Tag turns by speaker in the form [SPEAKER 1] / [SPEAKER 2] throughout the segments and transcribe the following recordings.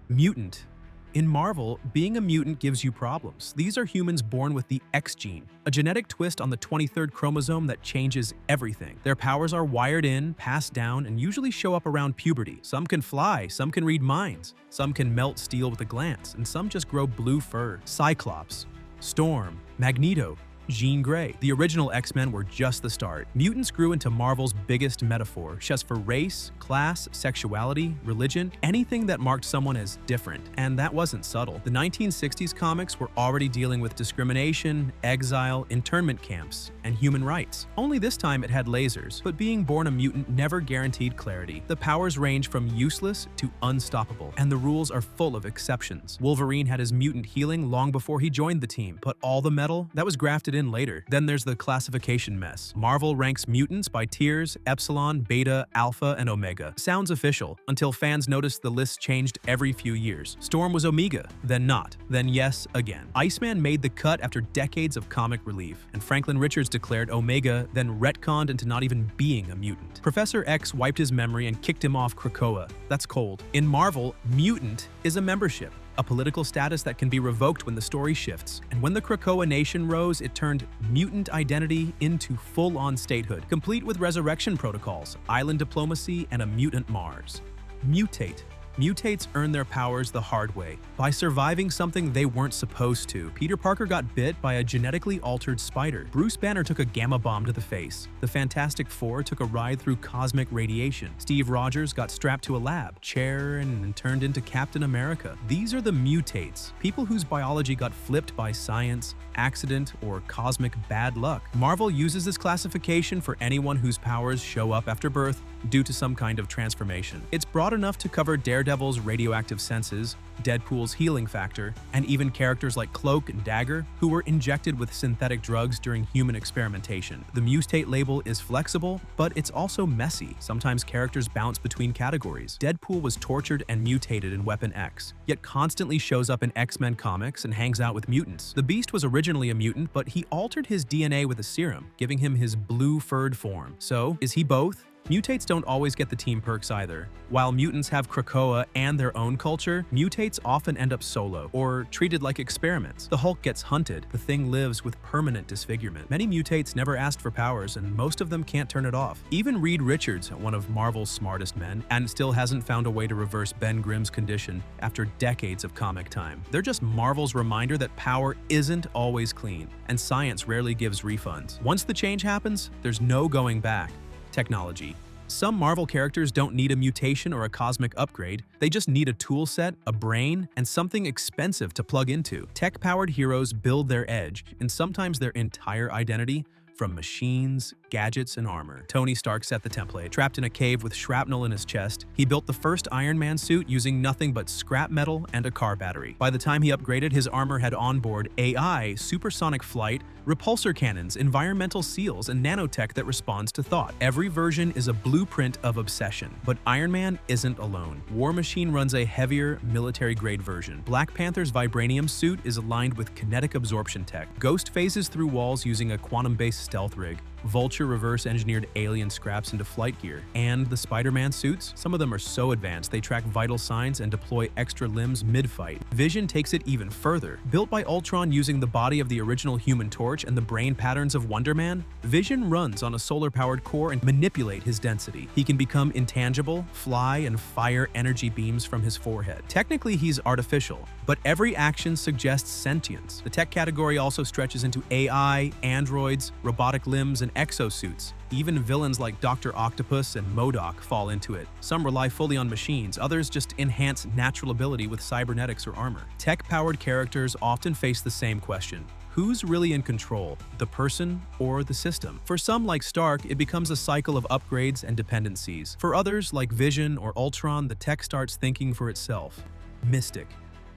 [SPEAKER 1] Mutant. In Marvel, being a mutant gives you problems. These are humans born with the X gene, a genetic twist on the 23rd chromosome that changes everything. Their powers are wired in, passed down, and usually show up around puberty. Some can fly, some can read minds, some can melt steel with a glance, and some just grow blue fur. Cyclops, Storm, Magneto, Jean Grey. The original X-Men were just the start. Mutants grew into Marvel's biggest metaphor, just for race, class, sexuality, religion, anything that marked someone as different. And that wasn't subtle. The 1960s comics were already dealing with discrimination, exile, internment camps, and human rights. Only this time it had lasers, but being born a mutant never guaranteed clarity. The powers range from useless to unstoppable, and the rules are full of exceptions. Wolverine had his mutant healing long before he joined the team, but all the metal, that was grafted in later. Then there's the classification mess. Marvel ranks mutants by tiers: Epsilon, Beta, Alpha, and Omega. Sounds official, until fans noticed the list changed every few years. Storm was Omega, then not, then yes again. Iceman made the cut after decades of comic relief, and Franklin Richards declared Omega, then retconned into not even being a mutant. Professor X wiped his memory and kicked him off Krakoa. That's cold. In Marvel, mutant is a membership, a political status that can be revoked when the story shifts. And when the Krakoa nation rose, it turned mutant identity into full-on statehood, complete with resurrection protocols, island diplomacy, and a mutant Mars. Mutate. Mutates earn their powers the hard way, by surviving something they weren't supposed to. Peter Parker got bit by a genetically altered spider. Bruce Banner took a gamma bomb to the face. The Fantastic Four took a ride through cosmic radiation. Steve Rogers got strapped to a lab chair and turned into Captain America. These are the mutates, people whose biology got flipped by science, accident, or cosmic bad luck. Marvel uses this classification for anyone whose powers show up after birth due to some kind of transformation. It's broad enough to cover Daredevil's radioactive senses, Deadpool's healing factor, and even characters like Cloak and Dagger, who were injected with synthetic drugs during human experimentation. The mutate label is flexible, but it's also messy. Sometimes characters bounce between categories. Deadpool was tortured and mutated in Weapon X, yet constantly shows up in X-Men comics and hangs out with mutants. The Beast was originally a mutant, but he altered his DNA with a serum, giving him his blue-furred form. So, is he both? Mutates don't always get the team perks either. While mutants have Krakoa and their own culture, mutates often end up solo, or treated like experiments. The Hulk gets hunted, the Thing lives with permanent disfigurement. Many mutates never asked for powers, and most of them can't turn it off. Even Reed Richards, one of Marvel's smartest men, and still hasn't found a way to reverse Ben Grimm's condition after decades of comic time. They're just Marvel's reminder that power isn't always clean, and science rarely gives refunds. Once the change happens, there's no going back. Technology. Some Marvel characters don't need a mutation or a cosmic upgrade, they just need a tool set, a brain, and something expensive to plug into. Tech-powered heroes build their edge, and sometimes their entire identity, from machines, gadgets, and armor. Tony Stark set the template. Trapped in a cave with shrapnel in his chest, he built the first Iron Man suit using nothing but scrap metal and a car battery. By the time he upgraded, his armor had onboard AI, supersonic flight, repulsor cannons, environmental seals, and nanotech that responds to thought. Every version is a blueprint of obsession. But Iron Man isn't alone. War Machine runs a heavier, military-grade version. Black Panther's vibranium suit is aligned with kinetic absorption tech. Ghost phases through walls using a quantum-based stealth rig. Vulture reverse-engineered alien scraps into flight gear. And the Spider-Man suits? Some of them are so advanced they track vital signs and deploy extra limbs mid-fight. Vision takes it even further. Built by Ultron using the body of the original Human Torch and the brain patterns of Wonder Man, Vision runs on a solar-powered core and manipulate his density. He can become intangible, fly, and fire energy beams from his forehead. Technically, he's artificial, but every action suggests sentience. The tech category also stretches into AI, androids, robotic limbs, and exosuits. Even villains like Dr. Octopus and MODOK fall into it. Some rely fully on machines, others just enhance natural ability with cybernetics or armor. Tech-powered characters often face the same question. Who's really in control, the person or the system? For some, like Stark, it becomes a cycle of upgrades and dependencies. For others, like Vision or Ultron, the tech starts thinking for itself. Mystic.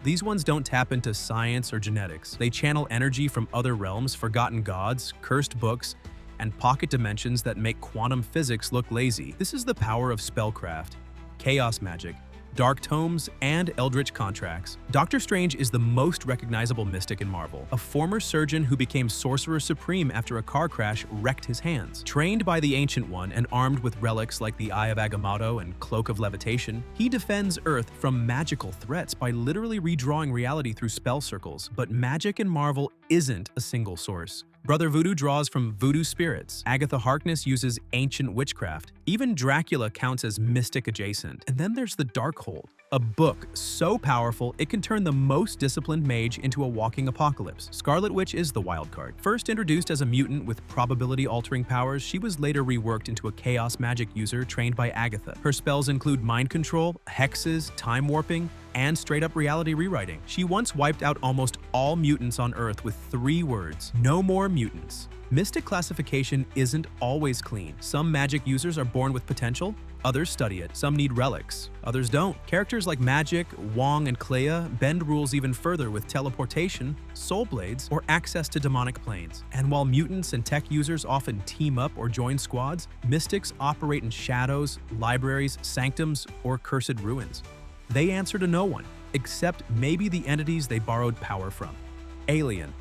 [SPEAKER 1] These ones don't tap into science or genetics. They channel energy from other realms, forgotten gods, cursed books, and pocket dimensions that make quantum physics look lazy. This is the power of spellcraft, chaos magic, dark tomes, and eldritch contracts. Doctor Strange is the most recognizable mystic in Marvel, a former surgeon who became Sorcerer Supreme after a car crash wrecked his hands. Trained by the Ancient One and armed with relics like the Eye of Agamotto and Cloak of Levitation, he defends Earth from magical threats by literally redrawing reality through spell circles. But magic in Marvel isn't a single source. Brother Voodoo draws from voodoo spirits. Agatha Harkness uses ancient witchcraft. Even Dracula counts as mystic adjacent. And then there's the Darkhold, a book so powerful it can turn the most disciplined mage into a walking apocalypse. Scarlet Witch is the wild card. First introduced as a mutant with probability-altering powers, she was later reworked into a chaos magic user trained by Agatha. Her spells include mind control, hexes, time warping, and straight-up reality rewriting. She once wiped out almost all mutants on Earth with 3 words: "No more mutants." Mystic classification isn't always clean. Some magic users are born with potential, others study it. Some need relics, others don't. Characters like Magic, Wong, and Clea bend rules even further with teleportation, soul blades, or access to demonic planes. And while mutants and tech users often team up or join squads, mystics operate in shadows, libraries, sanctums, or cursed ruins. They answer to no one, except maybe the entities they borrowed power from. Alien.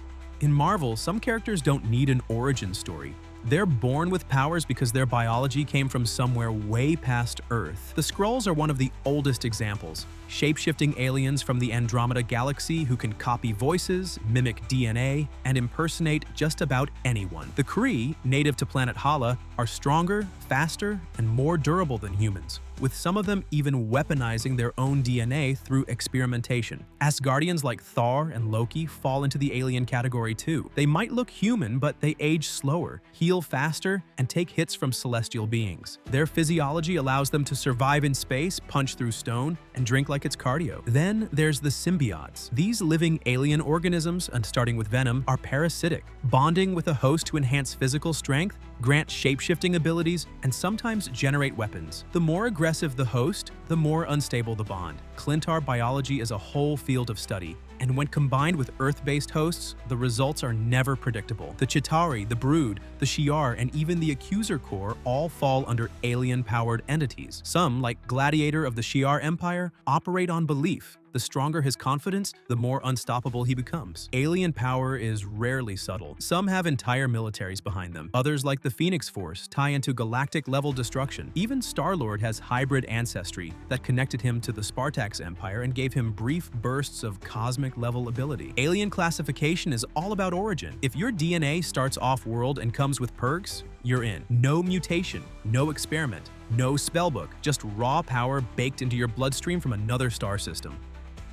[SPEAKER 1] In Marvel, some characters don't need an origin story. They're born with powers because their biology came from somewhere way past Earth. The Skrulls are one of the oldest examples. Shape-shifting aliens from the Andromeda Galaxy who can copy voices, mimic DNA, and impersonate just about anyone. The Kree, native to planet Hala, are stronger, faster, and more durable than humans, with some of them even weaponizing their own DNA through experimentation. Asgardians like Thor and Loki fall into the alien category too. They might look human, but they age slower, heal faster, and take hits from celestial beings. Their physiology allows them to survive in space, punch through stone, and drink like it's cardio. Then there's the symbiotes. These living alien organisms, and starting with Venom, are parasitic, bonding with a host to enhance physical strength, grant shape-shifting abilities, and sometimes generate weapons. The more aggressive the host, the more unstable the bond. Clintar biology is a whole field of study, and when combined with Earth-based hosts, the results are never predictable. The Chitauri, the Brood, the Shi'ar, and even the Accuser Corps all fall under alien-powered entities. Some, like Gladiator of the Shi'ar Empire, operate on belief. The stronger his confidence, the more unstoppable he becomes. Alien power is rarely subtle. Some have entire militaries behind them. Others, like the Phoenix Force, tie into galactic-level destruction. Even Star-Lord has hybrid ancestry that connected him to the Spartax Empire and gave him brief bursts of cosmic-level ability. Alien classification is all about origin. If your DNA starts off-world and comes with perks, you're in. No mutation, no experiment, no spellbook, just raw power baked into your bloodstream from another star system.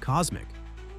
[SPEAKER 1] Cosmic.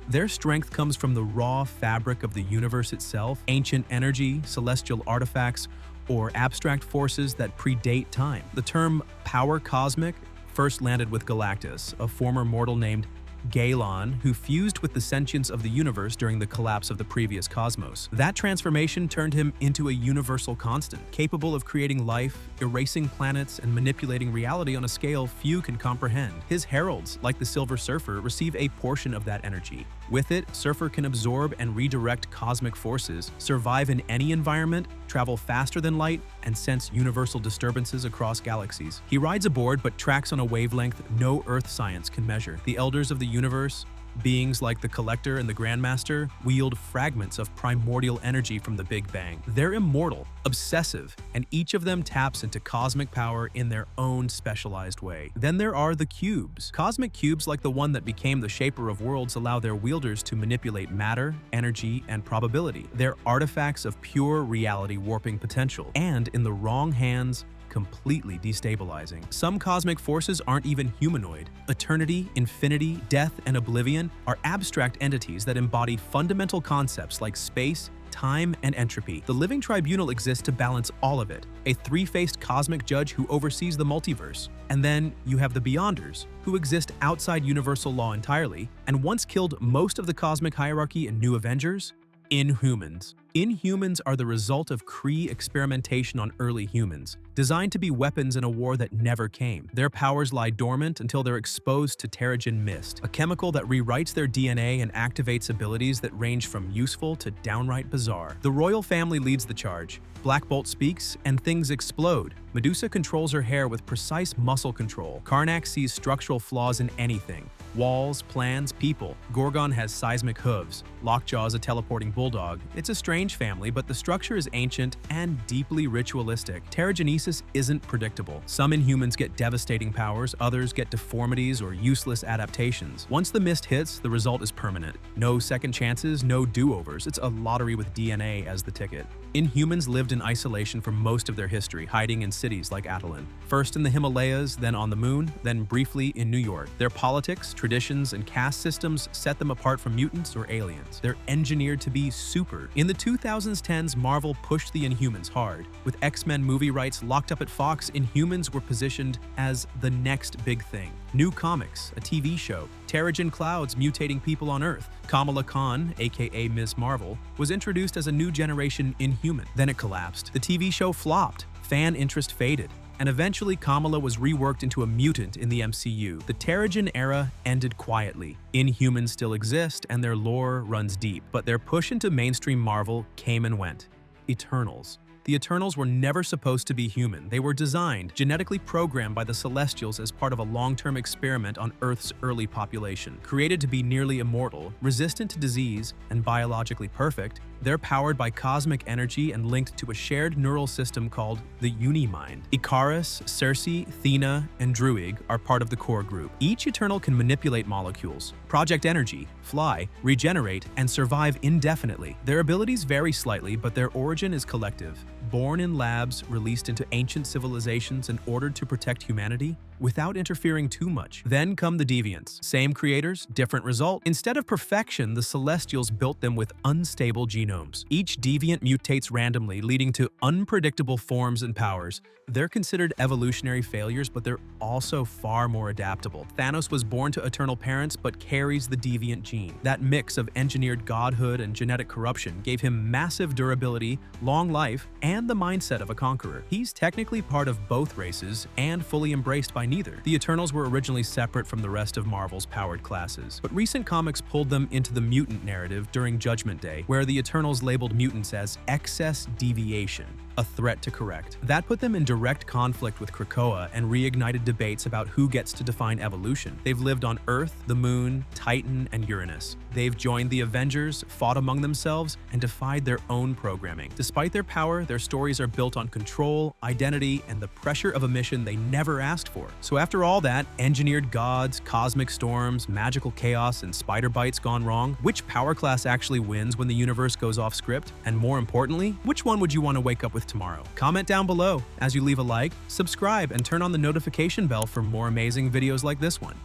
[SPEAKER 1] Their strength comes from the raw fabric of the universe itself, ancient energy, celestial artifacts, or abstract forces that predate time. The term power cosmic first landed with Galactus, a former mortal named Galon, who fused with the sentience of the universe during the collapse of the previous cosmos. That transformation turned him into a universal constant, capable of creating life, erasing planets, and manipulating reality on a scale few can comprehend. His heralds, like the Silver Surfer, receive a portion of that energy. With it, Surfer can absorb and redirect cosmic forces, survive in any environment, travel faster than light, and sense universal disturbances across galaxies. He rides aboard but tracks on a wavelength no Earth science can measure. The Elders of the Universe, beings like the Collector and the Grandmaster, wield fragments of primordial energy from the Big Bang. They're immortal, obsessive, and each of them taps into cosmic power in their own specialized way. Then there are the cubes. Cosmic cubes like the one that became the Shaper of Worlds allow their wielders to manipulate matter, energy, and probability. They're artifacts of pure reality warping potential, and in the wrong hands, completely destabilizing. Some cosmic forces aren't even humanoid. Eternity, infinity, death, and oblivion are abstract entities that embody fundamental concepts like space, time, and entropy. The Living Tribunal exists to balance all of it, a three-faced cosmic judge who oversees the multiverse. And then you have the Beyonders, who exist outside universal law entirely, and once killed most of the cosmic hierarchy in New Avengers, Inhumans. Inhumans are the result of Kree experimentation on early humans, designed to be weapons in a war that never came. Their powers lie dormant until they're exposed to Terrigen Mist, a chemical that rewrites their DNA and activates abilities that range from useful to downright bizarre. The royal family leads the charge. Black Bolt speaks, and things explode. Medusa controls her hair with precise muscle control. Karnak sees structural flaws in anything. Walls, plans, people. Gorgon has seismic hooves. Lockjaw is a teleporting bulldog. It's a strange family, but the structure is ancient and deeply ritualistic. Terrigenesis isn't predictable. Some Inhumans get devastating powers, others get deformities or useless adaptations. Once the mist hits, the result is permanent. No second chances, no do-overs. It's a lottery with DNA as the ticket. Inhumans lived in isolation for most of their history, hiding in cities like Attilan. First in the Himalayas, then on the moon, then briefly in New York. Their politics, traditions, and caste systems set them apart from mutants or aliens. They're engineered to be super. In the 2010s, Marvel pushed the Inhumans hard. With X-Men movie rights locked up at Fox, Inhumans were positioned as the next big thing. New comics, a TV show, Terrigen clouds mutating people on Earth. Kamala Khan, aka Ms. Marvel, was introduced as a new generation Inhuman. Then it collapsed. The TV show flopped. Fan interest faded. And eventually Kamala was reworked into a mutant in the MCU. The Terrigen era ended quietly. Inhumans still exist and their lore runs deep, but their push into mainstream Marvel came and went. Eternals. The Eternals were never supposed to be human. They were designed, genetically programmed by the Celestials as part of a long-term experiment on Earth's early population. Created to be nearly immortal, resistant to disease, and biologically perfect, they're powered by cosmic energy and linked to a shared neural system called the Unimind. Ikaris, Cersei, Thena, and Druig are part of the core group. Each Eternal can manipulate molecules, project energy, fly, regenerate, and survive indefinitely. Their abilities vary slightly, but their origin is collective. Born in labs, released into ancient civilizations and ordered to protect humanity without interfering too much. Then come the Deviants. Same creators, different result. Instead of perfection, the Celestials built them with unstable genomes. Each deviant mutates randomly, leading to unpredictable forms and powers. They're considered evolutionary failures, but they're also far more adaptable. Thanos was born to eternal parents, but carries the deviant gene. That mix of engineered godhood and genetic corruption gave him massive durability, long life, and the mindset of a conqueror. He's technically part of both races and fully embraced by neither. The Eternals were originally separate from the rest of Marvel's powered classes, but recent comics pulled them into the mutant narrative during Judgment Day, where the Eternals labeled mutants as excess deviation, a threat to correct. That put them in direct conflict with Krakoa and reignited debates about who gets to define evolution. They've lived on Earth, the Moon, Titan, and Uranus. They've joined the Avengers, fought among themselves, and defied their own programming. Despite their power, their stories are built on control, identity, and the pressure of a mission they never asked for. So after all that, engineered gods, cosmic storms, magical chaos, and spider bites gone wrong, which power class actually wins when the universe goes off script? And more importantly, which one would you want to wake up with tomorrow? Comment down below. As you leave a like, subscribe, and turn on the notification bell for more amazing videos like this one.